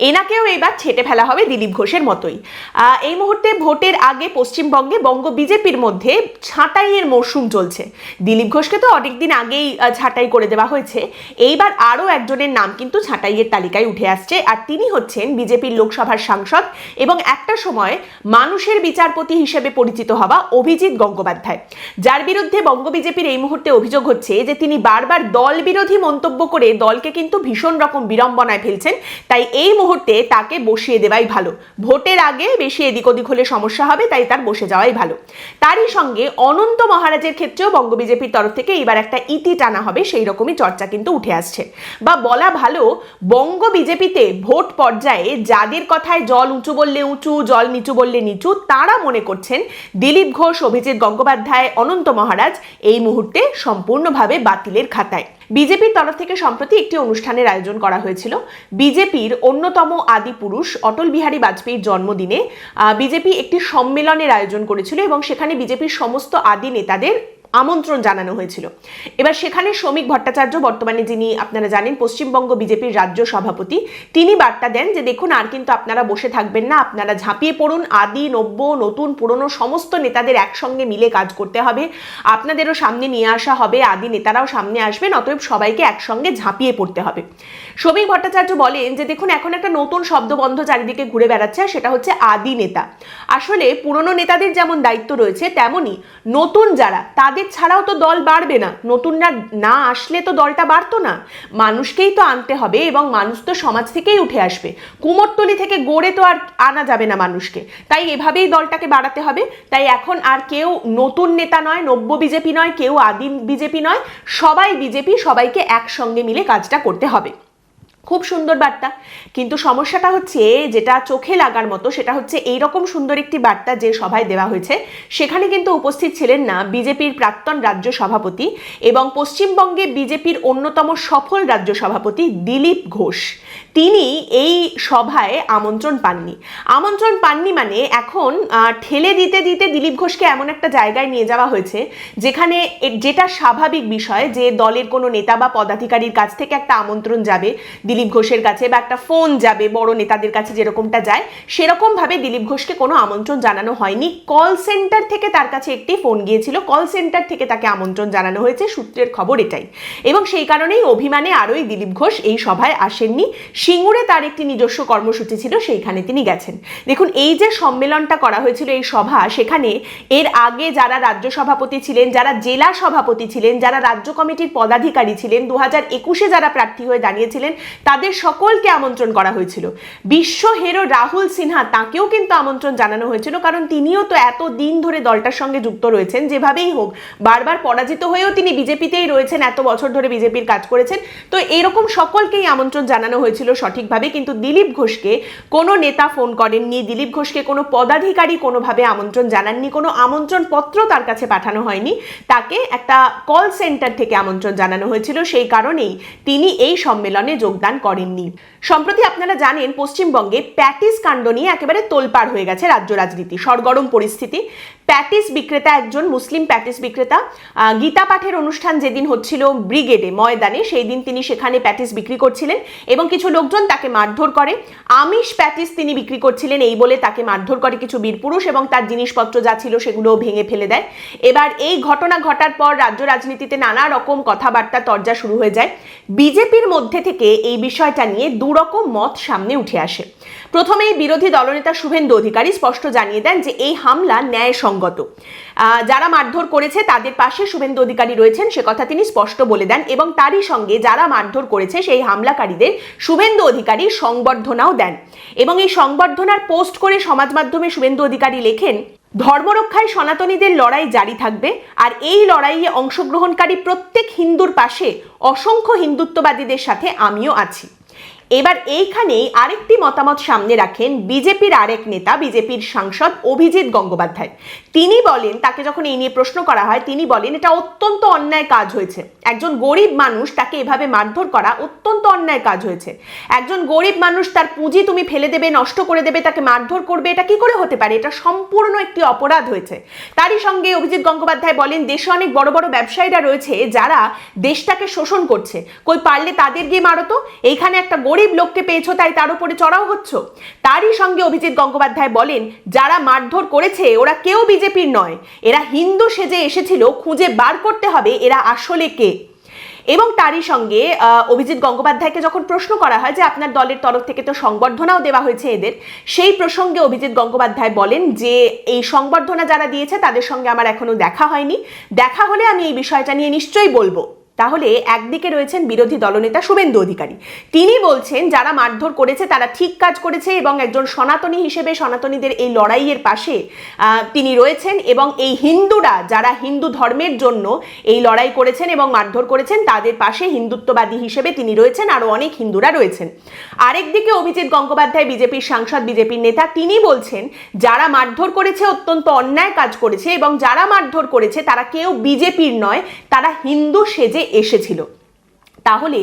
এনাকেও এবার ছেটে ফেলা হবে দিলীপ ঘোষের মতোই। এই মুহূর্তে ভোটের আগে পশ্চিমবঙ্গে বঙ্গ বিজেপির মধ্যে ছাঁটাইয়ের মরশুম চলছে। দিলীপ ঘোষকে তো অনেকদিন আগেই ছাঁটাই করে দেওয়া হয়েছে, এইবার আরও একজনের নাম কিন্তু ছাঁটাইয়ের তালিকায় উঠে আসছে, আর তিনি হচ্ছেন বিজেপির লোকসভার সাংসদ এবং একটা সময় মানুষের বিচারপতি হিসেবে পরিচিত হওয়া অভিজিৎ গঙ্গোপাধ্যায়, যার বিরুদ্ধে বঙ্গ বিজেপির এই মুহূর্তে অভিযোগ হচ্ছে যে তিনি বারবার দল বিরোধী মন্তব্য করে দলকে কিন্তু ভীষণ রকম বিড়ম্বনায় ফেলছেন। তাই এই মুহূর্তে তাকে বসিয়ে দেওয়াই ভালো, ভোটের আগে বেশি এদিক ওদিক হলে সমস্যা হবে, তাই তার বসে যাওয়াই ভালো। তারই সঙ্গে অনন্ত মহারাজের ক্ষেত্রেও বঙ্গ বিজেপির তরফ থেকে এবার একটা ইতি টানা হবে, সেই রকমই চর্চা কিন্তু উঠে আসছে। বা বলা ভালো, বঙ্গ বিজেপিতে ভোট পর্যায়ে যাদের কথায় জল উঁচু বললে উঁচু, জল নিচু বললে নিচু, তারা মনে করছেন দিলীপ ঘোষ, অভিজিৎ গঙ্গোপাধ্যায়, অনন্ত মহারাজ এই মুহূর্তে সম্পূর্ণভাবে বাতিলের খাতায়। বিজেপির তরফ থেকে সম্প্রতি একটি অনুষ্ঠানের আয়োজন করা হয়েছিল। বিজেপির অন্যতম আদি পুরুষ অটল বিহারী বাজপেয়ীর জন্মদিনে বিজেপি একটি সম্মেলনের আয়োজন করেছিল এবং সেখানে বিজেপির সমস্ত আদি নেতাদের আমন্ত্রণ জানানো হয়েছিল। এবার সেখানে শ্রমিক ভট্টাচার্য, বর্তমানে যিনি আপনারা জানেন পশ্চিমবঙ্গ বিজেপির রাজ্য সভাপতি, তিনি বার্তা দেন যে দেখুন, আর কিন্তু আপনারা বসে থাকবেন না, আপনারা ঝাঁপিয়ে পড়ুন, আদি নব্য নতুন পুরনো সমস্ত নেতাদের একসঙ্গে মিলে কাজ করতে হবে, আপনাদেরও সামনে নিয়ে আসা হবে, আদি নেতারাও সামনে আসবেন, অতএব সবাইকে একসঙ্গে ঝাঁপিয়ে পড়তে হবে। শ্রমিক ভট্টাচার্য বলেন যে দেখুন, এখন একটা নতুন শব্দবন্ধ চারিদিকে ঘুরে বেড়াচ্ছে, সেটা হচ্ছে আদি নেতা। আসলে পুরনো নেতাদের যেমন দায়িত্ব রয়েছে, তেমনি নতুন যারা, তাদের ছাড়াও তো দল বাড়বে না, নতুনরা না আসলে তো দলটা বাড়তো না। মানুষকেই তো আনতে হবে এবং মানুষ তো সমাজ থেকেই উঠে আসবে, কুমোরটুলি থেকে গড়ে তো আর আনা যাবে না মানুষকে, তাই এভাবেই দলটাকে বাড়াতে হবে। তাই এখন আর কেউ নতুন নেতা নয়, নব্য বিজেপি নয়, কেউ আদি বিজেপি নয়, সবাই বিজেপি, সবাইকে একসঙ্গে মিলে কাজটা করতে হবে। খুব সুন্দর বার্তা, কিন্তু সমস্যাটা হচ্ছে যেটা চোখে লাগার মতো, সেটা হচ্ছে এইরকম সুন্দর একটি বার্তা যে সভায় দেওয়া হয়েছে সেখানে কিন্তু উপস্থিত ছিলেন না বিজেপির প্রাক্তন রাজ্য সভাপতি এবং পশ্চিমবঙ্গে বিজেপির অন্যতম সফল রাজ্য সভাপতি দিলীপ ঘোষ। তিনি এই সভায় আমন্ত্রণ পাননি। আমন্ত্রণ পাননি মানে এখন ঠেলে দিতে দিতে দিলীপ ঘোষকে এমন একটা জায়গায় নিয়ে যাওয়া হয়েছে যেখানে, যেটা স্বাভাবিক বিষয় যে দলের কোনো নেতা বা পদাধিকারীর কাছ থেকে একটা আমন্ত্রণ যাবে দিলীপ ঘোষের কাছে, বা একটা ফোন যাবে বড় নেতাদের কাছে যেরকমটা যায়, সেরকম ভাবে দিলীপ ঘোষকে কোনো আমন্ত্রণ জানানো হয়নি। কল সেন্টার থেকে তার কাছে একটি ফোন গিয়েছিল, কল সেন্টার থেকে তাকে আমন্ত্রণ জানানো হয়েছে, সূত্রের খবর এটাই। এবং সেই কারণেই অভিমানে আরোই দিলীপ ঘোষ এই সভায় আসেননি। সিঙ্গুরে তার একটি নিজস্ব কর্মসূচি ছিল, সেইখানে তিনি গেছেন। দেখুন, এই যে সম্মেলনটা করা হয়েছিল, এই সভা, সেখানে এর আগে যারা রাজ্য সভাপতি ছিলেন, যারা জেলা সভাপতি ছিলেন, যারা রাজ্য কমিটির পদাধিকারী ছিলেন, 2021-এ যারা প্রার্থী হয়ে দাঁড়িয়েছিলেন, তাদের সকলকে আমন্ত্রণ করা হয়েছিল। বিশ্ব হিরো রাহুল সিনহা, তাকেও কিন্তু আমন্ত্রণ জানানো হয়েছিল, কারণ তিনিও তো এত দিন ধরে দলটার সঙ্গে যুক্ত রয়েছেন, যেভাবেই হোক বারবার পরাজিত হয়েও তিনি বিজেপিতেই রয়েছেন, এত বছর ধরে বিজেপির কাজ করেছেন। তো এরকম সকলকেই আমন্ত্রণ জানানো হয়েছিল সঠিকভাবে, কিন্তু দিলীপ ঘোষকে কোনো নেতা ফোন করেননি, দিলীপ ঘোষকে কোনো পদাধিকারী কোনোভাবে আমন্ত্রণ জানাননি, কোনো আমন্ত্রণ পত্র তার কাছে পাঠানো হয়নি, তাকে একটা কল সেন্টার থেকে আমন্ত্রণ জানানো হয়েছিল। সেই কারণেই তিনি এই সম্মেলনে যোগদান করেননি। সম্প্রতি আপনারা জানেন পশ্চিমবঙ্গে প্যাটিস কাণ্ড নিয়ে একেবারে তোলপাড় হয়ে গেছে রাজ্য রাজনীতি, সরগরম পরিস্থিতি। প্যাটিস বিক্রেতা, একজন মুসলিম প্যাটিস বিক্রেতা, গীতা পাঠের অনুষ্ঠান যেদিন হচ্ছিল ব্রিগেডে ময়দানে, সেই দিন তিনি সেখানে প্যাটিস বিক্রি করছিলেন এবং কিছু লোকজন তাকে মারধর করে। আমিষ প্যাটিস তিনি বিক্রি করছিলেন এই বলে তাকে মারধর করে কিছু বীরপুরুষ এবং তার জিনিসপত্র যা ছিল সেগুলো ভেঙে ফেলে দেয়। এবার এই ঘটনা ঘটার পর রাজ্য রাজনীতিতে নানা রকম কথাবার্তা তরজা শুরু হয়ে যায়। বিজেপির মধ্যে থেকে এই বিষয়টা নিয়ে দুরকম মত সামনে উঠে আসে। প্রথমেই বিরোধী দলনেতা শুভেন্দু অধিকারী স্পষ্ট জানিয়ে দেন যে এই হামলা ন্যায়সঙ্গত, যারা মারধর করেছে তাদের পাশে শুভেন্দু অধিকারী রয়েছেন, সে কথা তিনি স্পষ্ট বলে দেন এবং তারই সঙ্গে যারা মারধর করেছে সেই হামলাকারীদের শুভেন্দু অধিকারী সংবর্ধনাও দেন। এবং এই সংবর্ধনার পোস্ট করে সমাজ মাধ্যমে শুভেন্দু অধিকারী লেখেন, ধর্মরক্ষায় সনাতনীদের লড়াই জারি থাকবে, আর এই লড়াইয়ে অংশগ্রহণকারী প্রত্যেক হিন্দুর পাশে অসংখ্য হিন্দুত্ববাদীদের সাথে আমিও আছি। এবার এইখানেই আরেকটি মতামত সামনে রাখেন বিজেপির আরেক নেতা, বিজেপির সাংসদ অভিজিৎ গঙ্গোপাধ্যায়। তিনি বলেন, তাকে যখন এই নিয়ে প্রশ্ন করা হয়, তিনি বলেন এটা অত্যন্ত অন্যায় কাজ হয়েছে, একজন গরিব মানুষ তাকে এভাবে মারধর করা অত্যন্ত অন্যায় কাজ হয়েছে। একজন গরিব মানুষ, তার পুঁজি তুমি ফেলে দেবে, নষ্ট করে দেবে, তাকে মারধর করবে, এটা কি করে হতে পারে? এটা সম্পূর্ণ একটি অপরাধ হয়েছে। তারই সঙ্গে অভিজিৎ গঙ্গোপাধ্যায় বলেন, দেশে অনেক বড় বড় ব্যবসায়ীরা রয়েছে যারা দেশটাকে শোষণ করছে, কই পারলে তাদের গিয়ে মারো তো। এইখানে একটা গরিব গরিব লোককে পেয়েছো তাই তার উপরে চড়াও হচ্ছ। তারই সঙ্গে অভিজিৎ গঙ্গোপাধ্যায় বলেন, যারা মারধর করেছে ওরা কেউ বিজেপির নয়, এরা হিন্দু সেজে এসেছিল, খুঁজে বার করতে হবে এরা আসলে কে। এবং তারই সঙ্গে অভিজিৎ গঙ্গোপাধ্যায়কে যখন প্রশ্ন করা হয় যে আপনার দলের তরফ থেকে তো সংবর্ধনাও দেওয়া হয়েছে এদের, সেই প্রসঙ্গে অভিজিৎ গঙ্গোপাধ্যায় বলেন যে এই সংবর্ধনা যারা দিয়েছে তাদের সঙ্গে আমার এখনো দেখা হয়নি, দেখা হলে আমি এই বিষয়টা নিয়ে নিশ্চয়ই বলবো। তাহলে একদিকে রয়েছেন বিরোধী দলনেতা শুভেন্দু অধিকারী, তিনি বলছেন যারা মারধর করেছে তারা ঠিক কাজ করেছে এবং একজন সনাতনী হিসেবে সনাতনীদের এই লড়াইয়ের পাশে তিনি রয়েছেন, এবং এই হিন্দুরা যারা হিন্দু ধর্মের জন্য এই লড়াই করেছেন এবং মারধর করেছেন তাদের পাশে হিন্দুত্ববাদী হিসেবে তিনি রয়েছেন, আরো অনেক হিন্দুরা রয়েছেন। আরেকদিকে অভিজিৎ গঙ্গোপাধ্যায় বিজেপির সাংসদ, বিজেপির নেতা, তিনি বলছেন যারা মারধর করেছে অত্যন্ত অন্যায় কাজ করেছে এবং যারা মারধর করেছে তারা কেউ বিজেপির নয়, তারা হিন্দু সেজে এসেছিল। তাহলে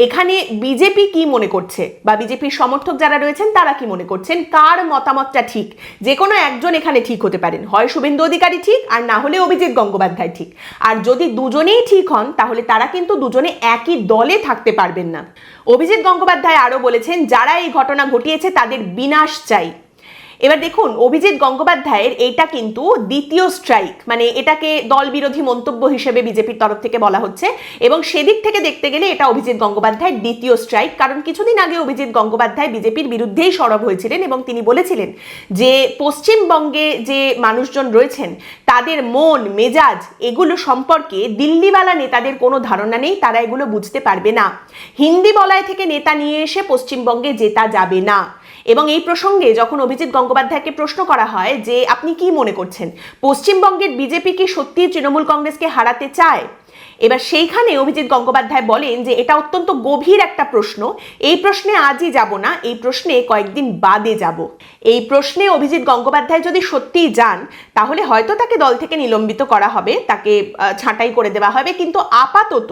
এখানে বিজেপি কি মনে করছে বা বিজেপির সমর্থক যারা রয়েছেন তারা কি মনে করছেন, কার মতামতটা ঠিক? যে কোনো একজন এখানে ঠিক হতে পারেন, হয় শুভেন্দু অধিকারী ঠিক আর না হলে অভিজিৎ গঙ্গোপাধ্যায় ঠিক। আর যদি দুজনেই ঠিক হন তাহলে তারা কিন্তু দুজনে একই দলে থাকতে পারবেন না। অভিজিৎ গঙ্গোপাধ্যায় আরো বলেছেন যারা এই ঘটনা ঘটিয়েছে তাদের বিনাশ চাই। এবার দেখুন, অভিজিৎ গঙ্গোপাধ্যায়ের এটা কিন্তু দ্বিতীয় স্ট্রাইক, মানে এটাকে দল বিরোধী মন্তব্য হিসেবে বিজেপির তরফ থেকে বলা হচ্ছে, এবং সেদিক থেকে দেখতে গেলে এটা অভিজিৎ গঙ্গোপাধ্যায়ের দ্বিতীয় স্ট্রাইক। কারণ কিছুদিন আগে অভিজিৎ গঙ্গোপাধ্যায় বিজেপির বিরুদ্ধেই সরব হয়েছিলেন এবং তিনি বলেছিলেন যে পশ্চিমবঙ্গে যে মানুষজন রয়েছেন তাদের মন মেজাজ এগুলো সম্পর্কে দিল্লিওয়ালা নেতাদের কোনো ধারণা নেই, তারা এগুলো বুঝতে পারবে না। হিন্দি বলয় থেকে নেতা নিয়ে এসে পশ্চিমবঙ্গে জেতা যাবে না। এবং এই প্রসঙ্গে যখন অভিজিৎ গঙ্গোপাধ্যায়কে প্রশ্ন করা হয় যে আপনি কি মনে করছেন পশ্চিমবঙ্গের বিজেপি কি সত্যি তৃণমূল কংগ্রেসকে হারাতে চায়, এবার সেইখানে অভিজিৎ গঙ্গোপাধ্যায় বলেন যে এটা অত্যন্ত গভীর একটা প্রশ্ন, এই প্রশ্নে আজই যাব না, এই প্রশ্নে কয়েকদিন বাদে যাব। এই প্রশ্নে অভিজিৎ গঙ্গোপাধ্যায় যদি সত্যিই যান তাহলে হয়তো তাকে দল থেকে নিলম্বিত করা হবে, তাকে ছাঁটাই করে দেওয়া হবে, কিন্তু আপাতত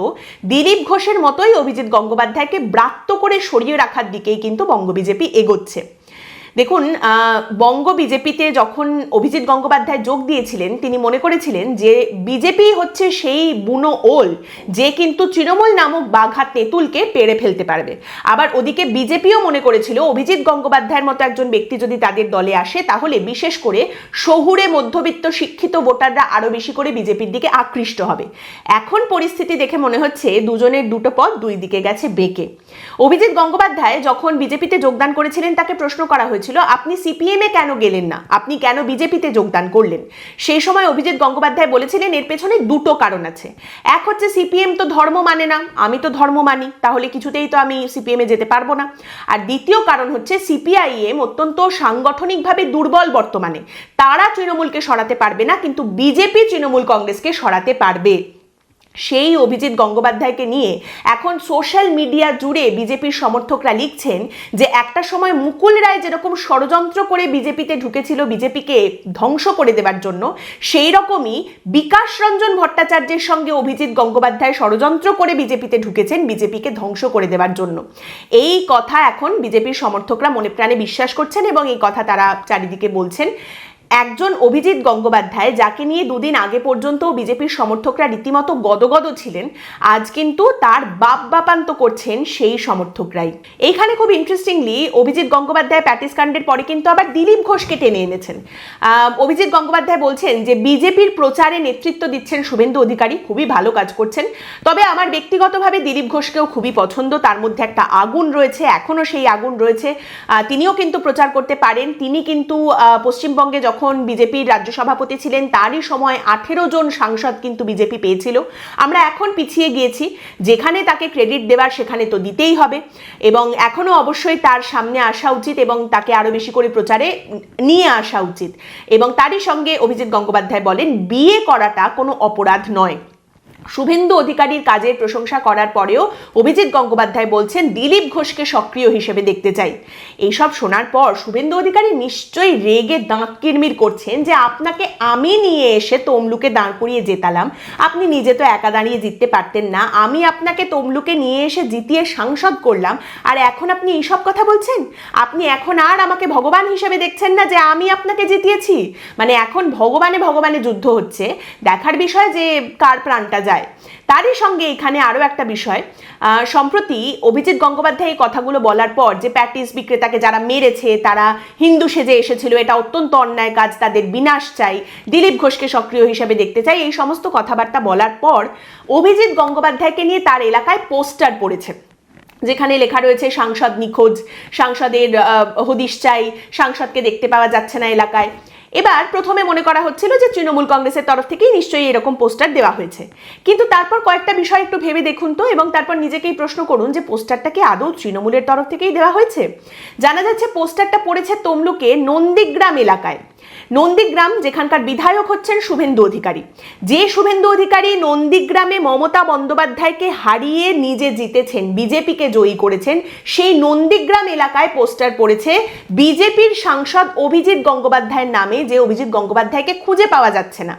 দিলীপ ঘোষের মতোই অভিজিৎ গঙ্গোপাধ্যায়কে ব্রাত্য করে সরিয়ে রাখার দিকেই কিন্তু বঙ্গ বিজেপি এগোচ্ছে। দেখুন, বঙ্গ বিজেপিতে যখন অভিজিৎ গঙ্গোপাধ্যায় যোগ দিয়েছিলেন তিনি মনে করেছিলেন যে বিজেপি হচ্ছে সেই বুনো ওল যে কিন্তু তৃণমূল নামক বাঘা তেঁতুলকে পেড়ে ফেলতে পারবে। আবার ওদিকে বিজেপিও মনে করেছিল অভিজিৎ গঙ্গোপাধ্যায়ের মতো একজন ব্যক্তি যদি তাদের দলে আসে তাহলে বিশেষ করে শহুরে মধ্যবিত্ত শিক্ষিত ভোটাররা আরো বেশি করে বিজেপির দিকে আকৃষ্ট হবে। এখন পরিস্থিতি দেখে মনে হচ্ছে দুজনের দুটো পথ দুই দিকে গেছে বেঁকে। অভিজিৎ গঙ্গোপাধ্যায় যখন বিজেপিতে যোগদান করেছিলেন তাকে প্রশ্ন করা হয়েছিল আপনি সিপিএম এ কেন গেলেন না, আপনি কেন বিজেপিতে যোগদান করলেন? সেই সময় অভিজিৎ গঙ্গোপাধ্যায় বলেছিলেন এর পেছনে দুটো কারণ আছে। এক হচ্ছে সিপিএম তো ধর্ম মানে না, আমি তো ধর্ম মানি, তাহলে কিছুতেই তো আমি সিপিএম এ যেতে পারবো না। আর দ্বিতীয় কারণ হচ্ছে সিপিআইএম অত্যন্ত সাংগঠনিকভাবে দুর্বল বর্তমানে, তারা তৃণমূলকে সরাতে পারবে না, কিন্তু বিজেপি তৃণমূল কংগ্রেসকে সরাতে পারবে। সেই অভিজিৎ গঙ্গোপাধ্যায়কে নিয়ে এখন সোশ্যাল মিডিয়া জুড়ে বিজেপির সমর্থকরা লিখছেন যে একটা সময় মুকুল রায় যেরকম ষড়যন্ত্র করে বিজেপিতে ঢুকেছিল বিজেপিকে ধ্বংস করে দেবার জন্য, সেই রকমই বিকাশ রঞ্জন ভট্টাচার্যের সঙ্গে অভিজিৎ গঙ্গোপাধ্যায় ষড়যন্ত্র করে বিজেপিতে ঢুকেছেন বিজেপিকে ধ্বংস করে দেবার জন্য। এই কথা এখন বিজেপির সমর্থকরা মনে প্রাণে বিশ্বাস করছেন এবং এই কথা তারা চারিদিকে বলছেন। একজন অভিজিৎ গঙ্গোপাধ্যায় যাকে নিয়ে দুদিন আগে পর্যন্ত বিজেপির সমর্থকরা রীতিমতো গদগদ ছিলেন, আজ কিন্তু তার বাপ বাপান্ত করছেন সেই সমর্থকরাই। এইখানে খুব ইন্টারেস্টিংলি অভিজিৎ গঙ্গোপাধ্যায় প্যাটিস কাণ্ডের পরে কিন্তু আবার দিলীপ ঘোষকে টেনে এনেছেন। অভিজিৎ গঙ্গোপাধ্যায় বলছেন যে বিজেপির প্রচারে নেতৃত্ব দিচ্ছেন শুভেন্দু অধিকারী, খুবই ভালো কাজ করছেন, তবে আমার ব্যক্তিগতভাবে দিলীপ ঘোষকেও খুবই পছন্দ, তার মধ্যে একটা আগুন রয়েছে, এখনো সেই আগুন রয়েছে, তিনিও কিন্তু প্রচার করতে পারেন। তিনি কিন্তু পশ্চিমবঙ্গে যখন বিজেপির রাজ্য সভাপতি ছিলেন তারই সময় 18 জন সাংসদ কিন্তু বিজেপি পেয়েছিল। আমরা এখন পিছিয়ে গিয়েছি, যেখানে তাকে ক্রেডিট দেওয়ার সেখানে তো দিতেই হবে, এবং এখনো অবশ্যই তার সামনে আসা উচিত এবং তাকে আরো বেশি করে প্রচারে নিয়ে আসা উচিত। এবং তারই সঙ্গে অভিজিৎ গঙ্গোপাধ্যায় বলেন বিয়ে করাটা কোনো অপরাধ নয়। শুভেন্দু অধিকারীর কাজের প্রশংসা করার পরেও অভিজিৎ গঙ্গোপাধ্যায় বলছেন দিলীপ ঘোষকে সক্রিয় হিসেবে দেখতে চাই। এইসব শোনার পর শুভেন্দু অধিকারী নিশ্চয়ই রেগে দাঁত কিরমির করছেন যে আপনাকে আমি নিয়ে এসে তমলুকে দাঁড় করিয়ে জেতালাম, আপনি নিজে তো একা দাঁড়িয়ে জিততে পারতেন না, আমি আপনাকে তমলুকে নিয়ে এসে জিতিয়ে সাংসদ করলাম, আর এখন আপনি এইসব কথা বলছেন? আপনি এখন আর আমাকে ভগবান হিসেবে দেখছেন না যে আমি আপনাকে জিতিয়েছি? মানে এখন ভগবানে ভগবানে যুদ্ধ হচ্ছে, দেখার বিষয় যে কার প্রাণটা যায়। তারই সঙ্গে এখানে আরও একটা বিষয়, সম্প্রতি অভিজিৎ গঙ্গোপাধ্যায় এই কথাগুলো বলার পর যে প্যাটিস বিক্রেতাকে যারা মেরেছে তারা হিন্দু সেজে এসেছিল, এটা অত্যন্ত অন্যায় কাজ, তাদের বিনাশ চাই, দিলীপ ঘোষকে সক্রিয় হিসেবে দেখতে চাই, এই সমস্ত কথাবার্তা বলার পর অভিজিৎ গঙ্গোপাধ্যায়কে নিয়ে তার এলাকায় পোস্টার পড়েছে, যেখানে লেখা রয়েছে সাংসদ নিখোঁজ, সাংসদের হদিশ চাই, সাংসদকে দেখতে পাওয়া যাচ্ছে না এলাকায়। এবার প্রথমে মনে করা হচ্ছিল যে তৃণমূল কংগ্রেসের তরফ থেকেই নিশ্চয়ই এরকম পোস্টার দেওয়া হয়েছে, কিন্তু তারপর কয়েকটা বিষয় একটু ভেবে দেখুন তো, এবং তারপর নিজেকেই প্রশ্ন করুন যে পোস্টারটা কি আদৌ তৃণমূলের তরফ থেকেই দেওয়া হয়েছে। জানা যাচ্ছে পোস্টারটা পড়েছে তমলুকে নন্দীগ্রাম এলাকায়। নন্দীগ্রাম যেখানকার বিধায়ক হচ্ছেন শুভেন্দু অধিকারী, যে শুভেন্দু অধিকারী নন্দীগ্রামে মমতা বন্দ্যোপাধ্যায়কে হারিয়ে নিজে জিতেছেন, বিজেপিকে জয়ী করেছেন, সেই নন্দীগ্রাম এলাকায় পোস্টার পড়েছে বিজেপির সাংসদ অভিজিৎ গঙ্গোপাধ্যায়ের নামে, যে অভিজিৎ গঙ্গোপাধ্যায়কে খুঁজে পাওয়া যাচ্ছে না,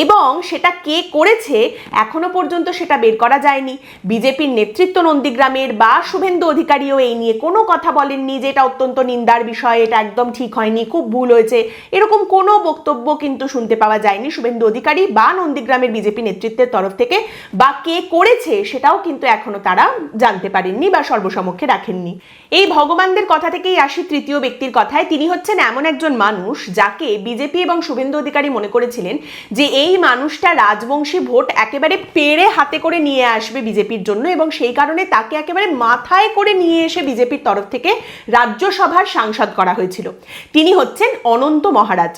এবং সেটা কে করেছে এখনো পর্যন্ত সেটা বের করা যায়নি। বিজেপির নেতৃত্ব নন্দীগ্রামের বা শুভেন্দু অধিকারীও এই নিয়ে কোনো কথা বলেননি যে এটা অত্যন্ত নিন্দার বিষয়, এটা একদম ঠিক হয়নি, খুব ভুল হয়েছে, এরকম কোনো বক্তব্য কিন্তু শুনতে পাওয়া যায়নি শুভেন্দু অধিকারী বা নন্দীগ্রামের বিজেপি নেতৃত্বের তরফ থেকে, বা কে করেছে সেটাও কিন্তু এখনো তারা জানতে পারেননি বা সর্বসমক্ষে রাখেননি। এই ভগবানদের কথা থেকেই আসি তৃতীয় ব্যক্তির কথায়। তিনি হচ্ছেন এমন একজন মানুষ যাকে বিজেপি এবং শুভেন্দু অধিকারী মনে করেছিলেন যে এই মানুষটা রাজবংশী ভোট একেবারে পেড়ে হাতে করে নিয়ে আসবে বিজেপির জন্য, এবং সেই কারণে তাকে একেবারে মাথায় করে নিয়ে এসে বিজেপির তরফ থেকে রাজ্যসভার সাংসদ করা হয়েছিল। তিনি হচ্ছেন অনন্ত মহারাজ।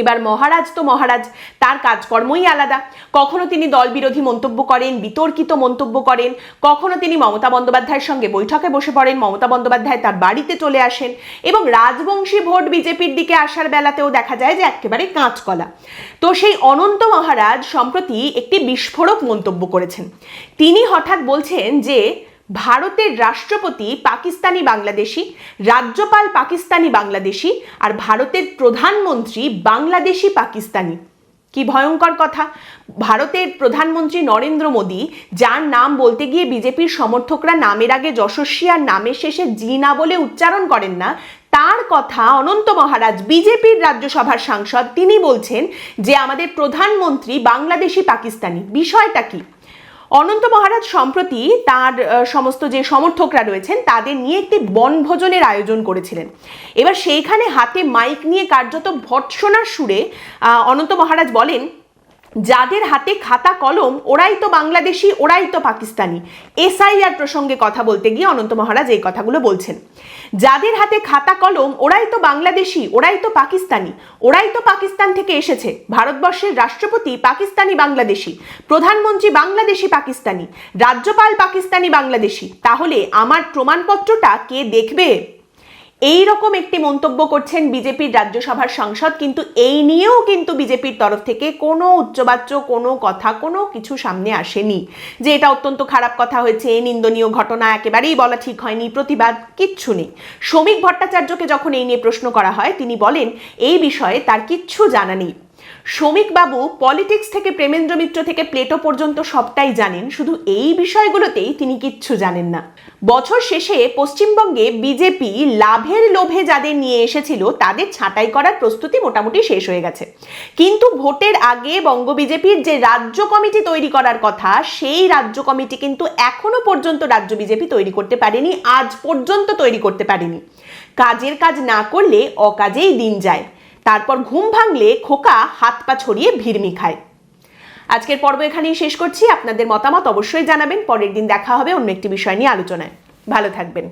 এবার মহারাজ তো মহারাজ, তার কাজকর্মই আলাদা। কখনো তিনি দল বিরোধী মন্তব্য করেন, বিতর্কিত মন্তব্য করেন, কখনো তিনি মমতা বন্দ্যোপাধ্যায়ের সঙ্গে বৈঠকে বসে পড়েন, মমতা বন্দ্যোপাধ্যায় তার বাড়িতে চলে আসেন, এবং রাজবংশী ভোট বিজেপির দিকে আসার বেলাতেও দেখা যায় যে একেবারে কাঁচকলা। তো সেই অনন্ত মহারাজ সম্প্রতি একটি বিস্ফোরক মন্তব্য করেছেন। তিনি হঠাৎ বলছেন যে ভারতের রাষ্ট্রপতি পাকিস্তানি বাংলাদেশি, রাজ্যপাল পাকিস্তানি বাংলাদেশি, আর ভারতের প্রধানমন্ত্রী বাংলাদেশি পাকিস্তানি। কি ভয়ঙ্কর কথা! ভারতের প্রধানমন্ত্রী নরেন্দ্র মোদী, যার নাম বলতে গিয়ে বিজেপির সমর্থকরা নামের আগে যশস্বী আর নামের শেষে জি না বলে উচ্চারণ করেন না, তার কথা অনন্ত মহারাজ, বিজেপির রাজ্যসভার সাংসদ, তিনি বলছেন যে আমাদের প্রধানমন্ত্রী বাংলাদেশি পাকিস্তানি। বিষয়টা কি? অনন্ত মহারাজ সম্প্রতি তার সমস্ত যে সমর্থকরা রয়েছেন তাদের নিয়ে একটি বনভোজনের আয়োজন করেছিলেন। এবার সেইখানে হাতে মাইক নিয়ে কার্যত ভর্ৎসনার সুরে অনন্ত মহারাজ বলেন, যাদের হাতে খাতা কলম ওরাই তো বাংলাদেশি, ওরাই তো পাকিস্তানি। এসআইআর প্রসঙ্গে কথা বলতে গিয়ে অনন্ত মহারাজ এই কথাগুলো বলছেন। যাদের হাতে খাতা কলম ওরাই তো বাংলাদেশি, ওরাই তো পাকিস্তানি, ওরাই তো পাকিস্তান থেকে এসেছে। ভারতবর্ষের রাষ্ট্রপতি পাকিস্তানি বাংলাদেশি, প্রধানমন্ত্রী বাংলাদেশি পাকিস্তানি, রাজ্যপাল পাকিস্তানি বাংলাদেশি, তাহলে আমার প্রমাণপত্রটা কে দেখবে? এই রকম একটি মন্তব্য করছেন বিজেপির রাজ্যসভার সাংসদ, কিন্তু এই নিয়েও কিন্তু বিজেপির তরফ থেকে কোনো উচ্চবাচ্য কোনো কথা, কোনো কিছু সামনে আসেনি যে এটা অত্যন্ত খারাপ কথা হয়েছে, নিন্দনীয় ঘটনা, একেবারেই বলা ঠিক হয়নি, প্রতিবাদ, কিচ্ছু নেই। শ্রমিক ভট্টাচার্যকে যখন এই নিয়ে প্রশ্ন করা হয়, তিনি বলেন এই বিষয়ে তার কিচ্ছু জানা নেই। শ্রমিক বাবু পলিটিক্স থেকে প্রেমেন্দ্র মিত্র থেকে প্লেটো পর্যন্ত সবটাই জানেন, শুধু এই বিষয়গুলোতেই তিনি কিচ্ছু জানেন না। বছর শেষে পশ্চিমবঙ্গে বিজেপি লাভের লোভে যাদের নিয়ে এসেছিল তাদের ছাঁটাই করার প্রস্তুতি মোটামুটি শেষ হয়ে গেছে, কিন্তু ভোটের আগে বঙ্গ বিজেপির যে রাজ্য কমিটি তৈরি করার কথা, সেই রাজ্য কমিটি কিন্তু এখনো পর্যন্ত রাজ্য বিজেপি তৈরি করতে পারেনি, আজ পর্যন্ত তৈরি করতে পারেনি। কাজের কাজ না করলে অকাজেই দিন যায়, তারপর ঘুম ভাঙলে খোকা হাত পা ছড়িয়ে ভিড়মি খায়। আজকের পর্ব এখানেই শেষ করছি। আপনাদের মতামত অবশ্যই জানাবেন। পরের দিন দেখা হবে অন্য একটি বিষয় নিয়ে আলোচনায়। ভালো থাকবেন।